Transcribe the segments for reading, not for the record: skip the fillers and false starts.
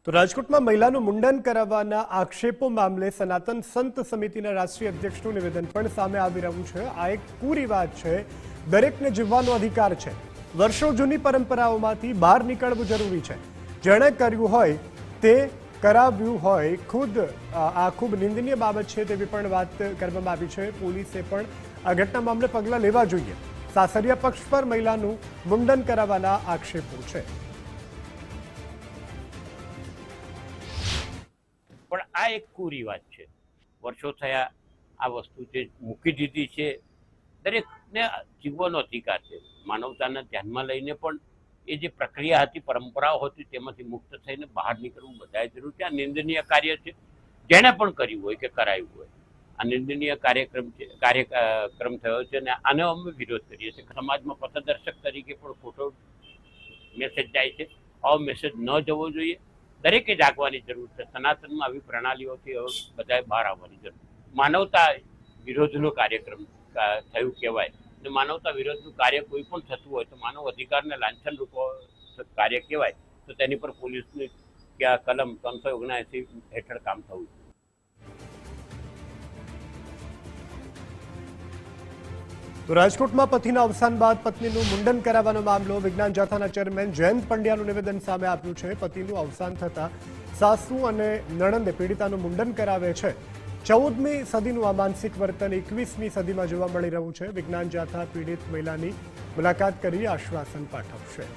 તો રાજકોટમાં મહિલાનું મુંડન કરાવવાના આક્ષેપો મામલે સનાતન સંત સમિતિના રાષ્ટ્રીય અધ્યક્ષનું નિવેદન પણ સામે આવી રહ્યું છે। આ એક કુરિવાજ છે। દરેકને જીવવાનો અધિકાર છે। વર્ષો જૂની પરંપરાઓમાંથી બહાર નીકળવું જરૂરી છે। જેણે કર્યું હોય તે કરાવ્યું હોય ખુદ આ ખૂબ નિંદનીય બાબત છે તેવી પણ વાત કરવામાં આવી છે। પોલીસે પણ આ ઘટના મામલે પગલાં લેવા જોઈએ। સાસરિયા પક્ષ પર મહિલાનું મુંડન કરાવવાના આક્ષેપો છે। પણ આ એક કુરિવાજ છે। વર્ષો થયા આ વસ્તુ જે મૂકી દીધી છે। દરેકને જીવવાનો અધિકાર છે। માનવતાને ધ્યાનમાં લઈને પણ એ જે પ્રક્રિયા હતી, પરંપરાઓ હતી, તેમાંથી મુક્ત થઈને બહાર નીકળવું બધાએ જરૂર છે। આ નિંદનીય કાર્ય છે। જેણે પણ કર્યું હોય કે કરાયું હોય, આ નિંદનીય કાર્યક્રમ થયો છે અને આનો અમે વિરોધ કરીએ છીએ। સમાજમાં પથદર્શક તરીકે પણ ખોટો મેસેજ જાય છે। આવો મેસેજ ન જવો જોઈએ। દરેકે જાગવાની જરૂર છે। સનાતનમાં આવી પ્રણાલીઓથી બધાએ બહાર આવવાની જરૂર। માનવતા વિરોધનો કાર્યક્રમ થયું કહેવાય અને માનવતા વિરોધનું કાર્ય કોઈ પણ થતું હોય તો માનવ અધિકારને લાંછન રૂપ કાર્ય કહેવાય, તો તેની પર પોલીસની કલમ 379 હેઠળ કામ થવું જોઈએ। તો રાજકોટમાં પતિના અવસાન બાદ પત્નીનું મુંડન કરાવવાનો મામલો। વિજ્ઞાન જાથાના ચેરમેન જયંત પંડ્યાનું નિવેદન સામે આવ્યું છે। પતિનું અવસાન થતાં સાસુ અને નણંદે પીડિતાનું મુંડન કરાવે છે। 14મી સદીનું આ માનસિક વર્તન 21મી સદીમાં જોવા મળી રહ્યું છે। વિજ્ઞાન જાથા પીડિત મહિલાની મુલાકાત કરી આશ્વાસન પાઠવશે।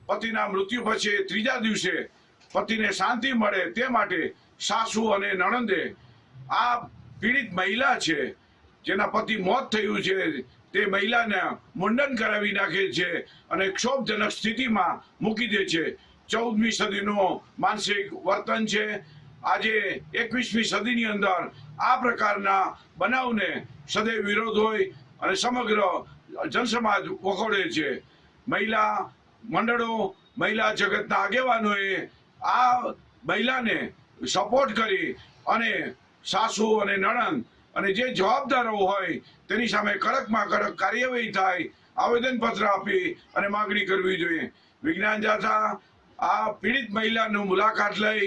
પતિના મૃત્યુ પછી ત્રીજા દિવસે પતિને શાંતિ મળે તે માટે સાસુ અને નણંદે આ પીડિત મહિલા છે, જેના પતિ મોત થયું છે, તે મહિલાને મુંડન કરાવી નાખે છે અને ક્ષોભજનક સ્થિતિમાં મૂકી દે છે। 14મી સદીનું માનસિક વર્તન છે। આજે 21મી સદીની અંદર આ પ્રકારના બનાવને સદૈવ વિરોધ હોય અને સમગ્ર જનસમાજ વખોડે છે। મહિલા મંડળો, મહિલા જગતના આગેવાનોએ આ મહિલાને સપોર્ટ કરી અને સાસુ અને નણંદ અને જે જવાબદારો હોય તેની સામે કડકમાં કડક કાર્યવાહી થાય, આવેદનપત્ર આપી અને માગણી કરવી જોઈએ। વિજ્ઞાન જાથા આ પીડિત મહિલાનું મુલાકાત લઈ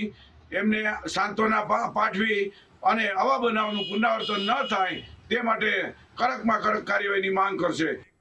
એમને સાંત્વના પાઠવી અને આવા બનાવનું પુનરાવર્તન ન થાય તે માટે કડકમાં કડક કાર્યવાહીની માંગ કરશે।